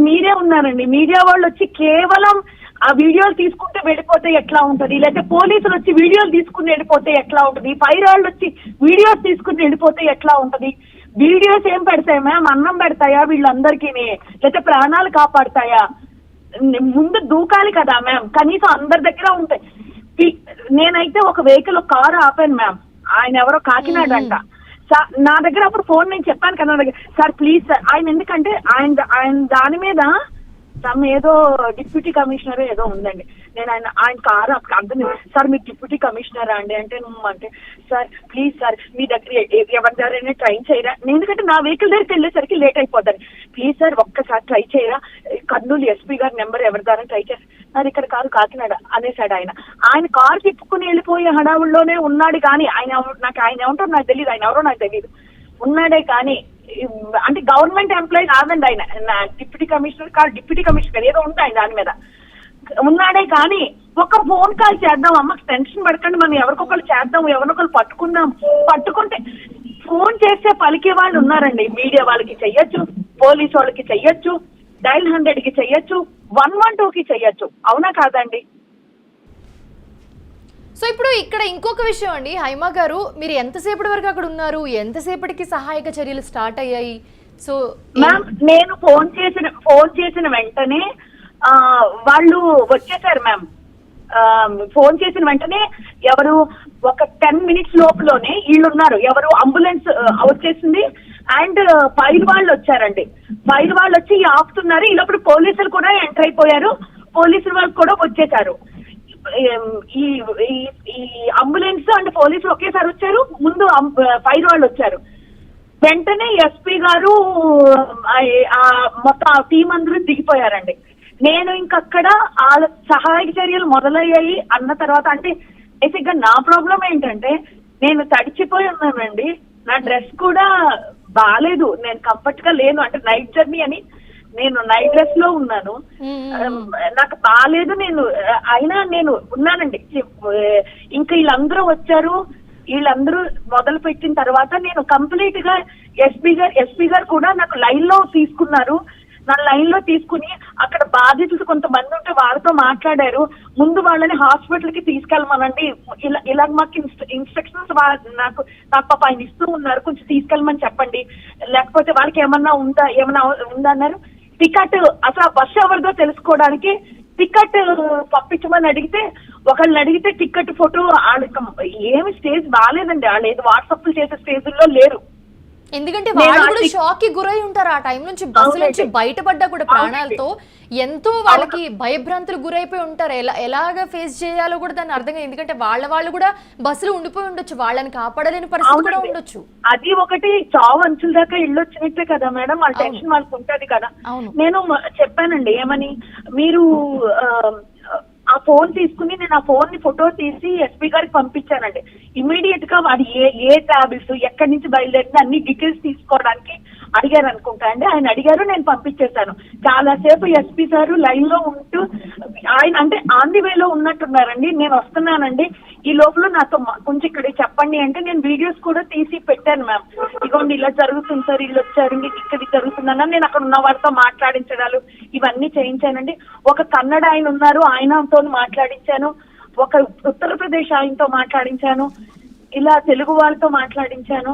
మీరే ఉన్నారండి, మీడియా వాళ్ళు వచ్చి కేవలం ఆ వీడియోలు తీసుకుంటే వెళ్ళిపోతే ఎట్లా ఉంటది, లేకపోతే పోలీసులు వచ్చి వీడియోలు తీసుకుని వెళ్ళిపోతే ఎట్లా ఉంటది, ఫైర్ వాళ్ళు వచ్చి వీడియోస్ తీసుకుని వెళ్ళిపోతే ఎట్లా ఉంటది? వీడియోస్ ఏం పెడతాయి మ్యామ్? అన్నం పెడతాయా వీళ్ళందరికీ, లేకపోతే ప్రాణాలు కాపాడతాయా? ముందు దూకాలి కదా మ్యామ్, కనీసం అందరి దగ్గర ఉంటాయి. నేనైతే ఒక వెహికల్, కారు ఆపాను మ్యామ్, ఆయన ఎవరో కాకినాడ అంట. నా దగ్గర అప్పుడు ఫోన్ నేను చెప్పాను కదా, సార్ ప్లీజ్ సార్, ఆయన ఎందుకంటే ఆయన దాని మీద ఏదో డిప్యూటీ కమిషనర్ ఏదో ఉందండి. నేను ఆయన కారు అర్థం, సార్ మీరు డిప్యూటీ కమిషనరా అండి అంటే, అంటే సార్ ప్లీజ్ సార్ మీ దగ్గర ఎవరి దగ్గర ట్రై చేయరా, ఎందుకంటే నా వెహికల్ దగ్గరికి వెళ్ళేసరికి లేట్ అయిపోతాను, ప్లీజ్ సార్ ఒక్కసారి ట్రై చేయరా, కర్నూలు ఎస్పీ గారి నెంబర్ ఎవరి ద్వారా ట్రై చేసి, నాది ఇక్కడ కారు కాకినాడ అనేసాడు. ఆయన కారు తిప్పుకుని వెళ్ళిపోయే హడావుల్లోనే ఉన్నాడు. కానీ ఆయన ఏమంటారో నాకు తెలియదు, ఆయన ఎవరో నాకు తెలియదు, ఉన్నాడే. కానీ అంటే గవర్నమెంట్ ఎంప్లాయీ కాదండి ఆయన, డిప్యూటీ కమిషనర్ ఏదో ఉంది ఆయన దాని మీద ఉన్నాడే. కానీ ఒక ఫోన్ కాల్ చేద్దాం, అమ్మకి టెన్షన్ పడకండి, మనం ఎవరికొకరు చేద్దాం, ఎవరినొకరు పట్టుకుంటే ఫోన్ చేస్తే పలికే వాళ్ళు ఉన్నారండి. మీడియా వాళ్ళకి చెయ్యొచ్చు, పోలీసు వాళ్ళకి చెయ్యొచ్చు, డైల్ 100కి చెయ్యొచ్చు, 112కి చెయ్యొచ్చు, అవునా కాదండి? సో ఇప్పుడు ఇక్కడ ఇంకొక విషయం అండి, హైమా గారు, మీరు ఎంతసేపటి వరకు అక్కడ ఉన్నారు? ఎంతసేపటికి సహాయక చర్యలు స్టార్ట్ అయ్యాయి? సో మ్యామ్ నేను ఫోన్ చేసిన వెంటనే వాళ్ళు వచ్చేసారు మ్యామ్. ఫోన్ చేసిన వెంటనే ఎవరు ఒక 10 minutes లోపులోనే వీళ్ళు ఉన్నారు. ఎవరు అంబులెన్స్ వచ్చేసింది అండ్ ఫైర్ వాళ్ళు వచ్చారండి. ఫైర్ వాళ్ళు వచ్చి ఆపుతున్నారు. ఈ లోపల పోలీసులు కూడా ఎంటర్ అయిపోయారు. పోలీసులు వాళ్ళు కూడా వచ్చేసారు. ఈ అంబులెన్స్ అండ్ పోలీసులు ఒకేసారి వచ్చారు. ముందు ఫైర్ వాళ్ళు వచ్చారు. వెంటనే ఎస్పీ గారు మొత్తం టీం అందరూ దిగిపోయారండి. నేను ఇంకక్కడ ఆ సహాయక చర్యలు మొదలయ్యాయి అన్న తర్వాత, అంటే బేసిక్ గా నా ప్రాబ్లం ఏంటంటే నేను తడిచిపోయి ఉన్నానండి. నా డ్రెస్ కూడా బాగాలేదు, నేను కంఫర్ట్ గా లేను. అంటే నైట్ జర్నీ అని నేను నైట్ డ్రెస్ లో ఉన్నాను, నాకు బాగాలేదు. అయినా నేను ఉన్నానండి. ఇంకా వీళ్ళందరూ వచ్చారు. వీళ్ళందరూ మొదలు పెట్టిన తర్వాత నేను కంప్లీట్ గా ఎస్పీ గారు కూడా నాకు లైన్ లో తీసుకున్నారు. నా లైన్ లో తీసుకుని అక్కడ బాధితులు కొంతమంది ఉంటే వాళ్ళతో మాట్లాడారు. ముందు వాళ్ళని హాస్పిటల్ కి తీసుకెళ్ళమనండి, ఇలా మాకు ఇన్స్ట్రక్షన్స్ నాకు పాప ఆయన ఇస్తూ ఉన్నారు, కొంచెం తీసుకెళ్ళమని చెప్పండి, లేకపోతే వాళ్ళకి ఏమన్నా ఉందా అన్నారు. టికెట్ అసలు ఆ బస్సు ఎవరిదో తెలుసుకోవడానికి టికెట్ పంపించమని అడిగితే, ఒకళ్ళని అడిగితే టికెట్ ఫోటో ఏమి స్టేజ్ బాగాలేదండి, వాళ్ళు ఏదో వాట్సాప్ చేసే స్టేజ్లో లేరు. ఎందుకంటే వాళ్ళు కూడా షాక్ కి గురై ఉంటారు ఆ టైం నుంచి, బస్సు నుంచి బయటపడ్డా కూడా ప్రాణాలతో ఎంతో వాళ్ళకి భయభ్రాంతులు గురైపోయి ఉంటారు. ఎలాగ ఫేస్ చేయాలో కూడా దాన్ని అర్థం. ఎందుకంటే వాళ్ళు కూడా బస్సులో ఉండిపోయి ఉండొచ్చు, వాళ్ళని కాపాడలేని పరిస్థితి కూడా ఉండొచ్చు. అది ఒకటి చావు అంచుల దాకా ఇల్లు వచ్చినట్టే కదా మేడం, వాళ్ళ టెన్షన్ వాళ్ళకి ఉంటది కదా. నేను చెప్పానండి ఏమని, మీరు ఆ ఫోన్ తీసుకుని నేను ఆ ఫోన్ ని ఫోటో తీసి ఎస్పీ గారికి పంపించానండి. ఇమీడియట్ గా వాడు ఏ ట్రావెల్స్ ఎక్కడి నుంచి బయలుదేరింది అన్ని డీటెయిల్స్ తీసుకోవడానికి అడిగారు అనుకుంటా అండి. ఆయన అడిగారు, నేను పంపించేశాను. చాలా సేపు ఎస్పీ సార్ లైన్ లో ఉంటూ ఆయన అంటే ఆన్ ది వేలో ఉన్నట్టున్నారండి. నేను వస్తున్నానండి, ఈ లోపల నాతో కొంచెం ఇక్కడ చెప్పండి అంటే నేను వీడియోస్ కూడా తీసి పెట్టాను మ్యామ్. ఇదిగోండి ఇలా జరుగుతుంది సార్, వీళ్ళు వచ్చారు, ఇక్కడ జరుగుతుందన్న నేను అక్కడ ఉన్న వారితో మాట్లాడించడాలు ఇవన్నీ చేయించానండి. ఒక కన్నడ ఆయన ఉన్నారు, ఆయనతో మాట్లాడించాను. ఒక ఉత్తరప్రదేశ్ ఆయనతో మాట్లాడించాను, ఇలా తెలుగు వాళ్ళతో మాట్లాడించాను.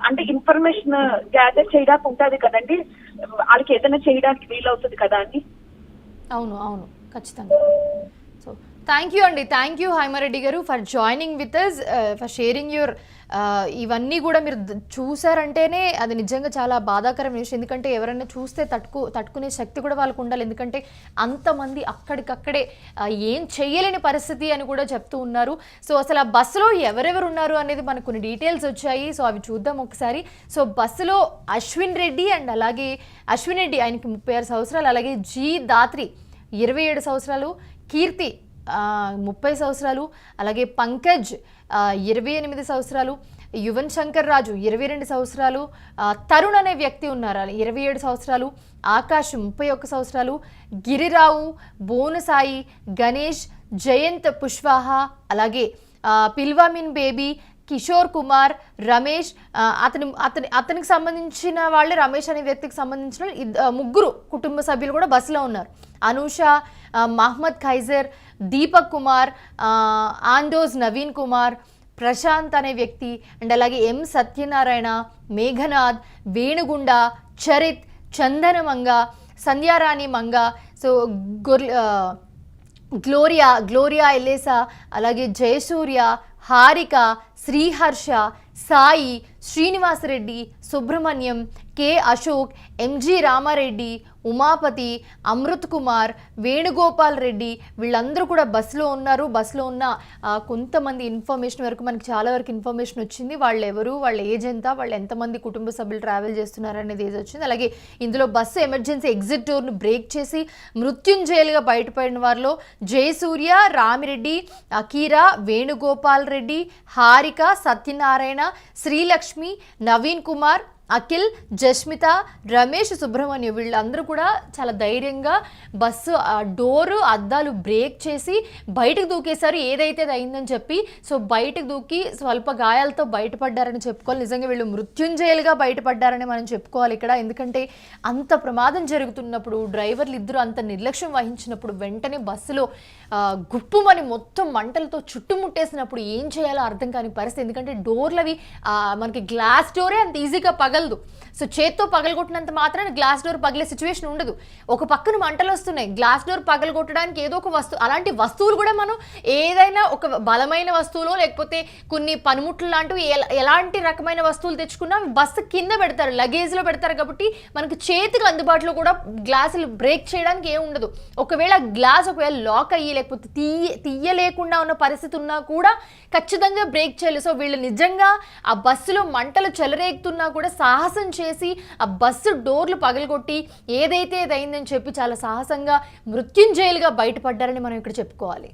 అంటే ఇన్ఫర్మేషన్ గ్యాదర్ చేయడానికి ఉంటుంది కదండి, వాళ్ళకి ఏదైనా చేయడానికి వీలవుతుంది కదా అని. అవును అవును ఖచ్చితంగా. సో థ్యాంక్ యూ అండి, థ్యాంక్ యూ హైమారెడ్డి గారు for joining with us, for sharing your ఇవన్నీ కూడా మీరు చూసారంటేనే అది నిజంగా చాలా బాధాకరమైన విషయం. ఎందుకంటే ఎవరైనా చూస్తే తట్టుకునే శక్తి కూడా వాళ్ళకు ఉండాలి. ఎందుకంటే అంతమంది అక్కడికక్కడే ఏం చెయ్యలేని పరిస్థితి అని కూడా చెప్తూ ఉన్నారు. సో అసలు ఆ బస్సులో ఎవరెవరు ఉన్నారు అనేది మనకు కొన్ని డీటెయిల్స్ వచ్చాయి. సో అవి చూద్దాం ఒకసారి. సో బస్సులో అశ్విన్ రెడ్డి అండ్ అలాగే అశ్విన్ రెడ్డి ఆయనకి 36 సంవత్సరాలు, అలాగే జీ దాత్రి 27 సంవత్సరాలు, కీర్తి 30 సంవత్సరాలు, అలాగే పంకజ్ 28 సంవత్సరాలు, యువన్ శంకర్ రాజు 22 సంవత్సరాలు, తరుణ్ అనే వ్యక్తి ఉన్నారు 27 సంవత్సరాలు, ఆకాష్ 31 సంవత్సరాలు, గిరిరావు, బోనసాయి, గణేష్, జయంత్ పుష్వాహ, అలాగే పిల్వామిన్ బేబీ, కిషోర్ కుమార్, రమేష్, అతనికి సంబంధించిన వాళ్ళు, రమేష్ అనే వ్యక్తికి సంబంధించిన ముగ్గురు కుటుంబ సభ్యులు కూడా బస్సులో ఉన్నారు. అనూష, మహమ్మద్ ఖైజర్, దీపక్ కుమార్, ఆండోజ్ నవీన్ కుమార్, ప్రశాంత్ అనే వ్యక్తి అండ్ అలాగే ఎం సత్యనారాయణ, మేఘనాథ్, వేణుగుండ, చరిత్, చందన మంగ, సంధ్యారాణి మంగ, సో గ్లోరియా ఎలేసా, అలాగే జయసూర్య, హారిక, శ్రీహర్ష, సాయి, శ్రీనివాసరెడ్డి, సుబ్రహ్మణ్యం, కె అశోక్, ఎంజి రామారెడ్డి, ఉమాపతి, అమృత్ కుమార్, వేణుగోపాల్ రెడ్డి, వీళ్ళందరూ కూడా బస్సులో ఉన్నారు. బస్సులో ఉన్న కొంతమంది ఇన్ఫర్మేషన్ వరకు మనకి చాలా వరకు ఇన్ఫర్మేషన్ వచ్చింది. వాళ్ళు ఎవరు, వాళ్ళ ఏజ్ ఎంత, వాళ్ళు ఎంతమంది కుటుంబ సభ్యులు ట్రావెల్ చేస్తున్నారు అనేది ఏజ్ వచ్చింది. అలాగే ఇందులో బస్సు ఎమర్జెన్సీ ఎగ్జిట్ డోర్ను బ్రేక్ చేసి మృత్యుంజయులుగా బయటపడిన వారిలో జయసూర్య, రామిరెడ్డి, అకీరా, వేణుగోపాల్ రెడ్డి, హారిక, సత్యనారాయణ, శ్రీలక్ష్మి, నవీన్ కుమార్, అఖిల్, జస్మిత, రమేష్, సుబ్రహ్మణ్యం వీళ్ళందరూ కూడా చాలా ధైర్యంగా బస్సు డోరు అద్దాలు బ్రేక్ చేసి బయటకు దూకేశారు, ఏదైతే అయిందని చెప్పి. సో బయటకు దూకి స్వల్ప గాయాలతో బయటపడ్డారని చెప్పుకోవాలి. నిజంగా వీళ్ళు మృత్యుంజయులుగా బయటపడ్డారని మనం చెప్పుకోవాలి ఇక్కడ. ఎందుకంటే అంత ప్రమాదం జరుగుతున్నప్పుడు, డ్రైవర్లు ఇద్దరు అంత నిర్లక్ష్యం వహించినప్పుడు, వెంటనే బస్సులో గుప్పుమని మొత్తం మంటలతో చుట్టుముట్టేసినప్పుడు ఏం చేయాలో అర్థం కాని పరిస్థితి. ఎందుకంటే డోర్లవి మనకి గ్లాస్ డోరే అంత ఈజీగా పగలదు. సో చేత్తో పగలగొట్టినంత మాత్రాన గ్లాస్ డోర్ పగిలే సిచ్యువేషన్ ఉండదు. ఒక పక్కన మంటలు వస్తున్నాయి, గ్లాస్ డోర్ పగలగొట్టడానికి ఏదో ఒక వస్తువు, అలాంటి వస్తువులు కూడా మనం ఏదైనా ఒక బలమైన వస్తువులో లేకపోతే కొన్ని పనిముట్లు లాంటివి ఎలాంటి రకమైన వస్తువులు తెచ్చుకున్నా బస్సు కింద పెడతారు, లగేజ్లో పెడతారు. కాబట్టి మనకు చేతికి అందుబాటులో కూడా గ్లాసులు బ్రేక్ చేయడానికి ఏం ఉండదు. ఒకవేళ గ్లాస్ లాక్ అయ్యి లేకపోతే తీయలేకుండా ఉన్న పరిస్థితి ఉన్నా కూడా ఖచ్చితంగా బ్రేక్ చేయాలి. సో వీళ్ళు నిజంగా ఆ బస్సులో మంటలు చెలరేగుతున్నా కూడా సాహసం చేసి ఆ బస్సు డోర్లు పగలగొట్టి ఏదైతే అయిందని చెప్పి చాలా సాహసంగా మృత్యుంజయులుగా బయటపడ్డారని మనం ఇక్కడ చెప్పుకోవాలి.